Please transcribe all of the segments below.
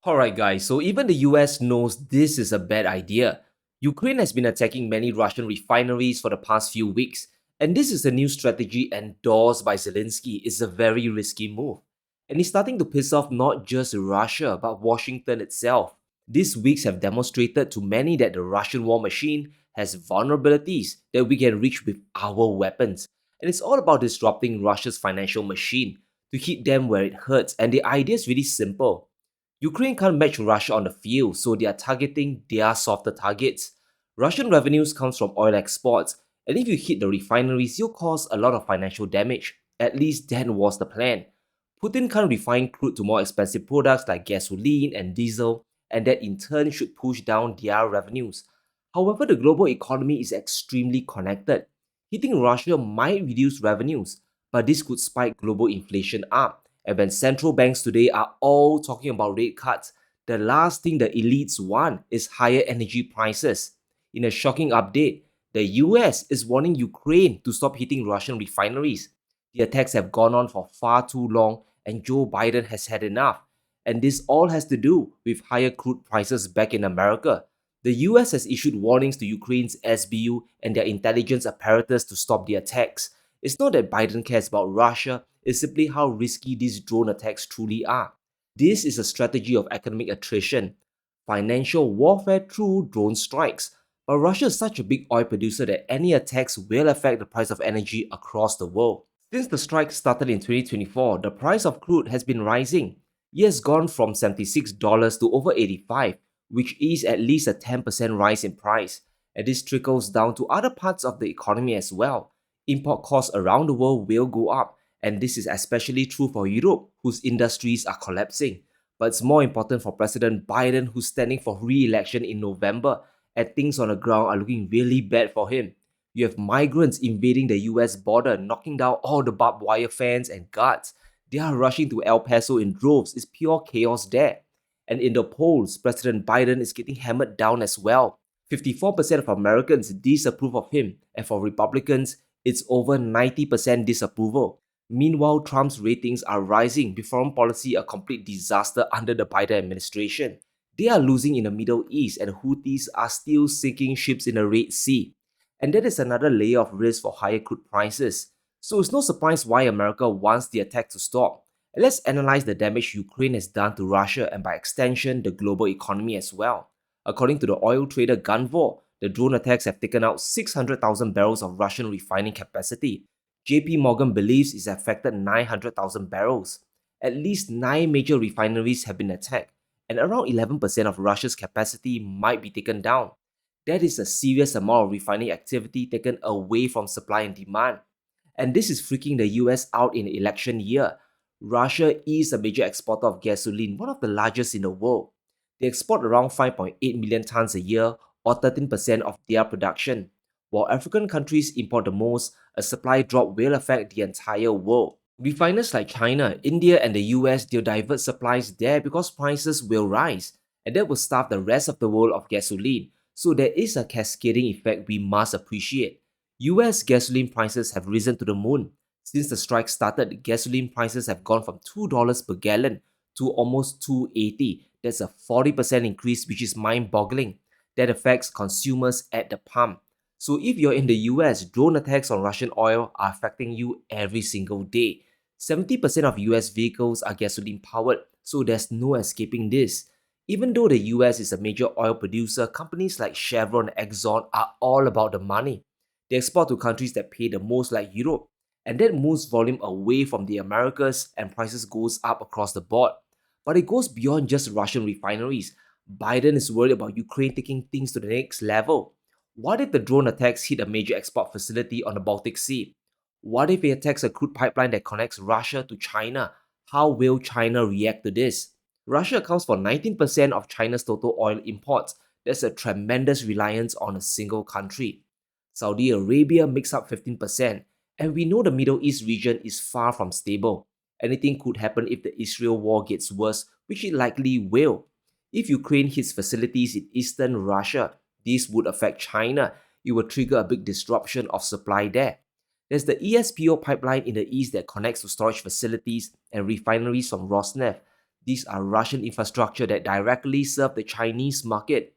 Alright guys, so even the US knows this is a bad idea. Ukraine has been attacking many Russian refineries for the past few weeks, and this is a new strategy endorsed by Zelensky. It's a very risky move. And it's starting to piss off not just Russia, but Washington itself. These weeks have demonstrated to many that the Russian war machine has vulnerabilities that we can reach with our weapons. And it's all about disrupting Russia's financial machine to hit them where it hurts. And the idea is really simple. Ukraine can't match Russia on the field, so they are targeting their softer targets. Russian revenues comes from oil exports, and if you hit the refineries, you'll cause a lot of financial damage. At least that was the plan. Putin can't refine crude to more expensive products like gasoline and diesel, and that in turn should push down their revenues. However, the global economy is extremely connected. Hitting Russia might reduce revenues, but this could spike global inflation up. And when central banks today are all talking about rate cuts, the last thing the elites want is higher energy prices. In a shocking update, the US is warning Ukraine to stop hitting Russian refineries. The attacks have gone on for far too long, and Joe Biden has had enough. And this all has to do with higher crude prices back in America. The US has issued warnings to Ukraine's SBU and their intelligence apparatus to stop the attacks. It's not that Biden cares about Russia, it's simply how risky these drone attacks truly are. This is a strategy of economic attrition, financial warfare through drone strikes. But Russia is such a big oil producer that any attacks will affect the price of energy across the world. Since the strike started in 2024, the price of crude has been rising. It has gone from $76 to over 85, which is at least a 10% rise in price. And this trickles down to other parts of the economy as well. Import costs around the world will go up, and this is especially true for Europe, whose industries are collapsing. But it's more important for President Biden, who's standing for re-election in November, and things on the ground are looking really bad for him. You have migrants invading the US border, knocking down all the barbed wire fence and guards. They are rushing to El Paso in droves. It's pure chaos there. And in the polls, President Biden is getting hammered down as well. 54% of Americans disapprove of him, and for Republicans, it's over 90% disapproval. Meanwhile, Trump's ratings are rising with foreign policy a complete disaster under the Biden administration. They are losing in the Middle East, and Houthis are still sinking ships in the Red Sea. And that is another layer of risk for higher crude prices. So it's no surprise why America wants the attack to stop. And let's analyze the damage Ukraine has done to Russia and by extension the global economy as well. According to the oil trader Gunvor, the drone attacks have taken out 600,000 barrels of Russian refining capacity. JP Morgan believes it's affected 900,000 barrels. At least 9 major refineries have been attacked, and around 11% of Russia's capacity might be taken down. That is a serious amount of refining activity taken away from supply and demand. And this is freaking the US out in the election year. Russia is a major exporter of gasoline, one of the largest in the world. They export around 5.8 million tons a year, or 13% of their production. While African countries import the most, a supply drop will affect the entire world. Refiners like China, India, and the US, they'll divert supplies there because prices will rise, and that will starve the rest of the world of gasoline. So there is a cascading effect we must appreciate. US gasoline prices have risen to the moon. Since the strike started, gasoline prices have gone from $2 per gallon to almost $2.80. That's a 40% increase, which is mind-boggling. That affects consumers at the pump. So if you're in the US, drone attacks on Russian oil are affecting you every single day. 70% of US vehicles are gasoline powered, so there's no escaping this. Even though the US is a major oil producer, companies like Chevron and Exxon are all about the money. They export to countries that pay the most like Europe, and that moves volume away from the Americas and prices goes up across the board. But it goes beyond just Russian refineries. Biden is worried about Ukraine taking things to the next level. What if the drone attacks hit a major export facility on the Baltic Sea? What if it attacks a crude pipeline that connects Russia to China? How will China react to this? Russia accounts for 19% of China's total oil imports. That's a tremendous reliance on a single country. Saudi Arabia makes up 15%, and we know the Middle East region is far from stable. Anything could happen if the Israel war gets worse, which it likely will. If Ukraine hits facilities in eastern Russia, this would affect China. It will trigger a big disruption of supply there. There's the ESPO pipeline in the east that connects to storage facilities and refineries from Rosneft. These are Russian infrastructure that directly serve the Chinese market.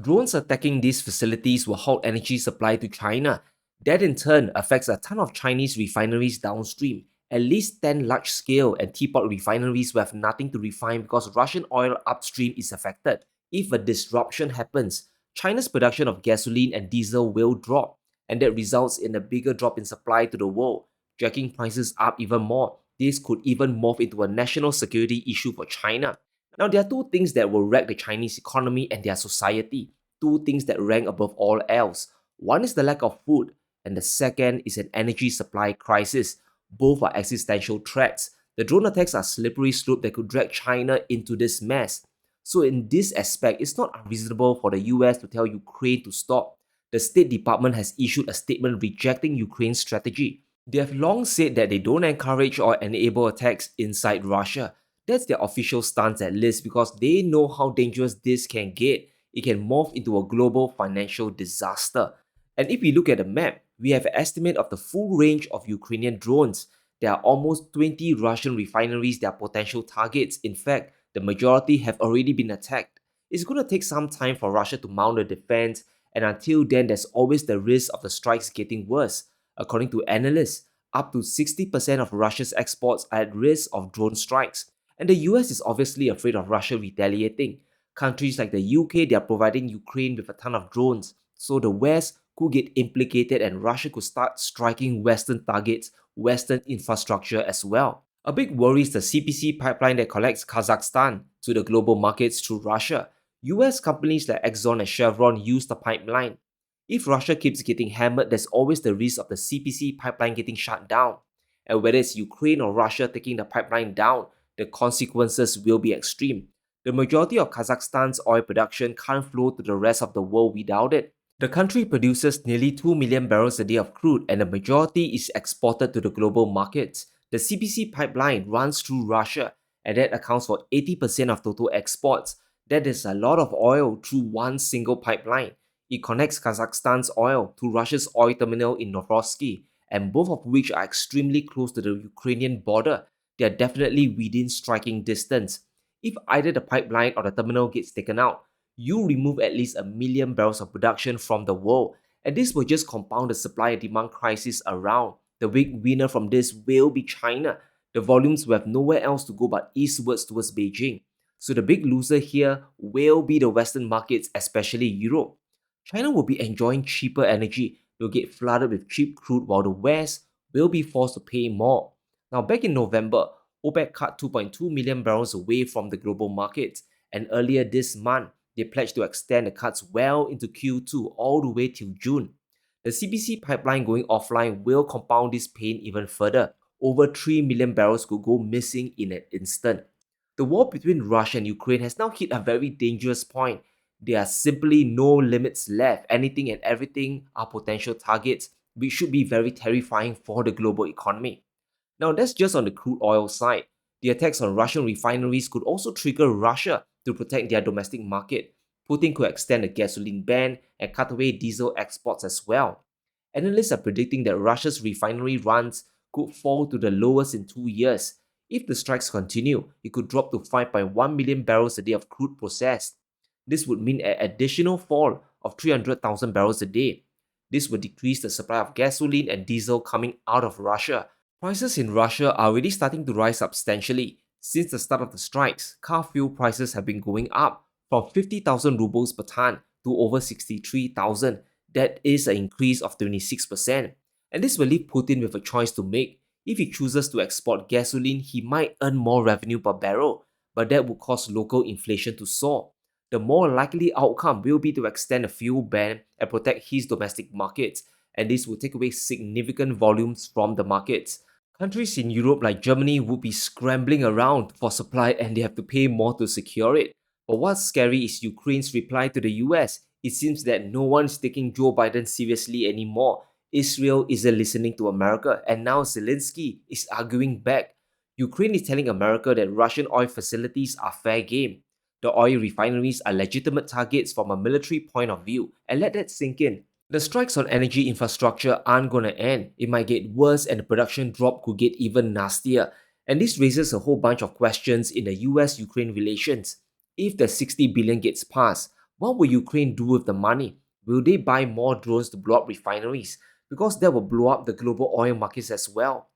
Drones attacking these facilities will halt energy supply to China. That in turn affects a ton of Chinese refineries downstream. At least 10 large-scale and teapot refineries will have nothing to refine because Russian oil upstream is affected. If a disruption happens, China's production of gasoline and diesel will drop, and that results in a bigger drop in supply to the world, jacking prices up even more. This could even morph into a national security issue for China. Now, there are two things that will wreck the Chinese economy and their society, two things that rank above all else. One is the lack of food, and the second is an energy supply crisis. Both are existential threats. The drone attacks are slippery slope that could drag China into this mess. So, in this aspect, it's not unreasonable for the US to tell Ukraine to stop. The State Department has issued a statement rejecting Ukraine's strategy. They have long said that they don't encourage or enable attacks inside Russia. That's their official stance at least because they know how dangerous this can get. It can morph into a global financial disaster. And if we look at the map, we have an estimate of the full range of Ukrainian drones. There are almost 20 Russian refineries that are potential targets. In fact, the majority have already been attacked. It's going to take some time for Russia to mount a defense, and until then, there's always the risk of the strikes getting worse. According to analysts, up to 60% of Russia's exports are at risk of drone strikes. And the US is obviously afraid of Russia retaliating. Countries like the UK, they are providing Ukraine with a ton of drones. So the West could get implicated and Russia could start striking Western targets, Western infrastructure as well. A big worry is the CPC pipeline that connects Kazakhstan to the global markets through Russia. US companies like Exxon and Chevron use the pipeline. If Russia keeps getting hammered, there's always the risk of the CPC pipeline getting shut down. And whether it's Ukraine or Russia taking the pipeline down, the consequences will be extreme. The majority of Kazakhstan's oil production can't flow to the rest of the world without it. The country produces nearly 2 million barrels a day of crude, and the majority is exported to the global markets. The CPC pipeline runs through Russia, and that accounts for 80% of total exports. That is a lot of oil through one single pipeline. It connects Kazakhstan's oil to Russia's oil terminal in Novosky, and both of which are extremely close to the Ukrainian border. They are definitely within striking distance. If either the pipeline or the terminal gets taken out, you remove at least 1 million barrels of production from the world, and this will just compound the supply and demand crisis around. The big winner from this will be China. The volumes will have nowhere else to go but eastwards towards Beijing. So the big loser here will be the Western markets, especially Europe. China will be enjoying cheaper energy. They'll get flooded with cheap crude while the West will be forced to pay more. Now, back in November, OPEC cut 2.2 million barrels away from the global markets, and earlier this month, they pledged to extend the cuts well into Q2 all the way till June. The CPC pipeline going offline will compound this pain even further. Over 3 million barrels could go missing in an instant. The war between Russia and Ukraine has now hit a very dangerous point. There are simply no limits left. Anything and everything are potential targets, which should be very terrifying for the global economy. Now, that's just on the crude oil side. The attacks on Russian refineries could also trigger Russia to protect their domestic market. Putin could extend the gasoline ban and cut away diesel exports as well. Analysts are predicting that Russia's refinery runs could fall to the lowest in 2 years. If the strikes continue, it could drop to 5.1 million barrels a day of crude processed. This would mean an additional fall of 300,000 barrels a day. This would decrease the supply of gasoline and diesel coming out of Russia. Prices in Russia are already starting to rise substantially. Since the start of the strikes, car fuel prices have been going up from 50,000 rubles per ton to over 63,000. That is an increase of 26%. And this will leave Putin with a choice to make. If he chooses to export gasoline, he might earn more revenue per barrel, but that would cause local inflation to soar. The more likely outcome will be to extend a fuel ban and protect his domestic markets, and this will take away significant volumes from the markets. Countries in Europe like Germany would be scrambling around for supply and they have to pay more to secure it. But what's scary is Ukraine's reply to the US. It seems that no one's taking Joe Biden seriously anymore. Israel isn't listening to America, and now Zelensky is arguing back. Ukraine is telling America that Russian oil facilities are fair game. The oil refineries are legitimate targets from a military point of view, and let that sink in. The strikes on energy infrastructure aren't gonna end. It might get worse and the production drop could get even nastier. And this raises a whole bunch of questions in the US-Ukraine relations. If the 60 billion gets passed, what will Ukraine do with the money? Will they buy more drones to blow up refineries? Because that will blow up the global oil markets as well.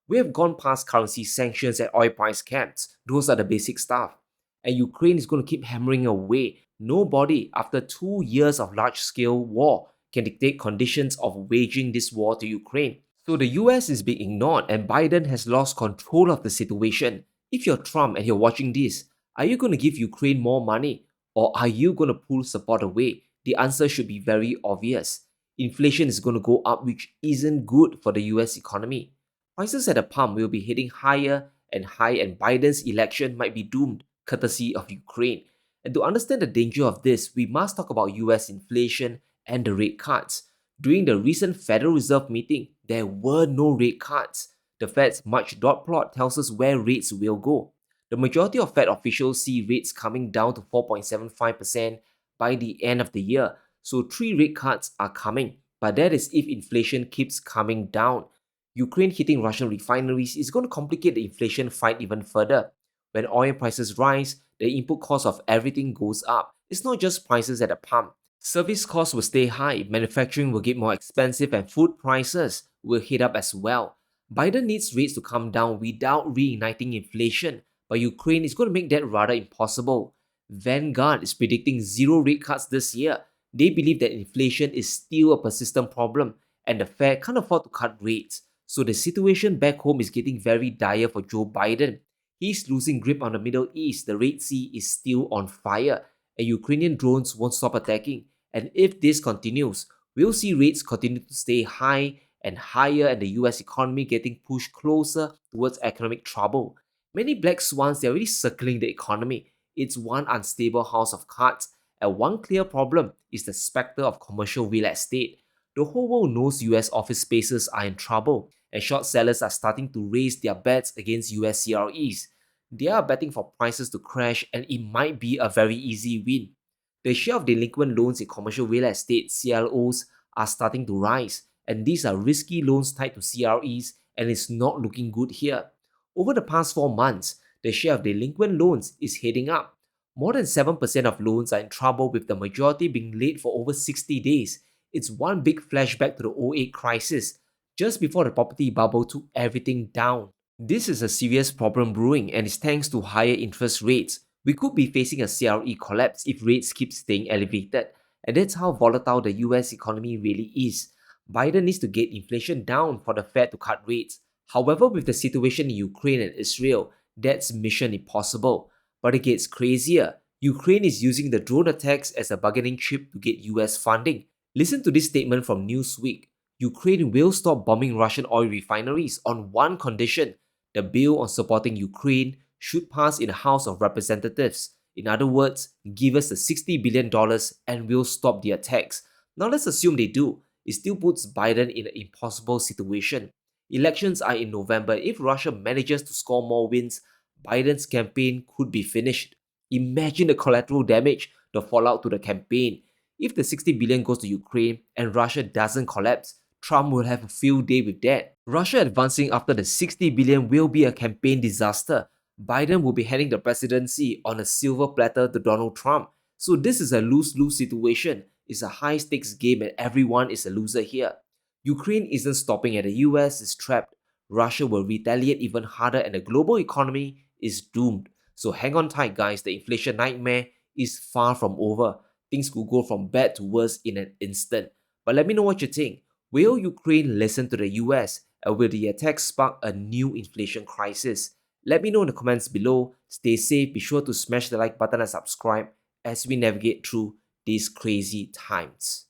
We have gone past currency sanctions and oil price caps. Those are the basic stuff. And Ukraine is going to keep hammering away. Nobody, after 2 years of large-scale war, can dictate conditions of waging this war to Ukraine. So the US is being ignored and Biden has lost control of the situation. If you're Trump and you're watching this, are you going to give Ukraine more money or are you going to pull support away? The answer should be very obvious. Inflation is going to go up, which isn't good for the US economy. Prices at the pump will be heading higher and high, and Biden's election might be doomed, courtesy of Ukraine. And to understand the danger of this, we must talk about US inflation and the rate cuts. During the recent Federal Reserve meeting, there were no rate cuts. The Fed's March dot plot tells us where rates will go. The majority of Fed officials see rates coming down to 4.75% by the end of the year, so 3 rate cuts are coming. But that is if inflation keeps coming down. Ukraine hitting Russian refineries is going to complicate the inflation fight even further. When oil prices rise, the input cost of everything goes up. It's not just prices at the pump. Service costs will stay high, manufacturing will get more expensive, and food prices will hit up as well. Biden needs rates to come down without reigniting inflation, but Ukraine is going to make that rather impossible. Vanguard is predicting 0 rate cuts this year. They believe that inflation is still a persistent problem and the Fed can't afford to cut rates. So the situation back home is getting very dire for Joe Biden. He's losing grip on the Middle East, the Red Sea is still on fire, and Ukrainian drones won't stop attacking. And if this continues, we'll see rates continue to stay high and higher and the US economy getting pushed closer towards economic trouble. Many black swans are already circling the economy. It's one unstable house of cards, and one clear problem is the specter of commercial real estate. The whole world knows US office spaces are in trouble, and short sellers are starting to raise their bets against US CREs. They are betting for prices to crash, and it might be a very easy win. The share of delinquent loans in commercial real estate (CLOs) are starting to rise, and these are risky loans tied to CREs, and it's not looking good here. Over the past 4 months, the share of delinquent loans is heading up. More than 7% of loans are in trouble, with the majority being late for over 60 days. It's one big flashback to the '08 crisis, just before the property bubble took everything down. This is a serious problem brewing, and it's thanks to higher interest rates. We could be facing a CRE collapse if rates keep staying elevated, and that's how volatile the US economy really is. Biden needs to get inflation down for the Fed to cut rates. However, with the situation in Ukraine and Israel, that's mission impossible. But it gets crazier. Ukraine is using the drone attacks as a bargaining chip to get US funding. Listen to this statement from Newsweek. Ukraine will stop bombing Russian oil refineries on one condition: the bill on supporting Ukraine should pass in the House of Representatives. In other words, give us the $60 billion and we'll stop the attacks. Now let's assume they do. It still puts Biden in an impossible situation. Elections are in November. If Russia manages to score more wins, Biden's campaign could be finished. Imagine the collateral damage, the fallout to the campaign. If the 60 billion goes to Ukraine and Russia doesn't collapse, Trump will have a field day with that. Russia advancing after the 60 billion will be a campaign disaster. Biden will be handing the presidency on a silver platter to Donald Trump. So this is a lose-lose situation. It's a high-stakes game and everyone is a loser here. Ukraine isn't stopping and the US is trapped. Russia will retaliate even harder and the global economy is doomed. So hang on tight, guys. The inflation nightmare is far from over. Things could go from bad to worse in an instant. But let me know what you think. Will Ukraine listen to the US, or will the attack spark a new inflation crisis? Let me know in the comments below. Stay safe, be sure to smash the like button and subscribe as we navigate through these crazy times.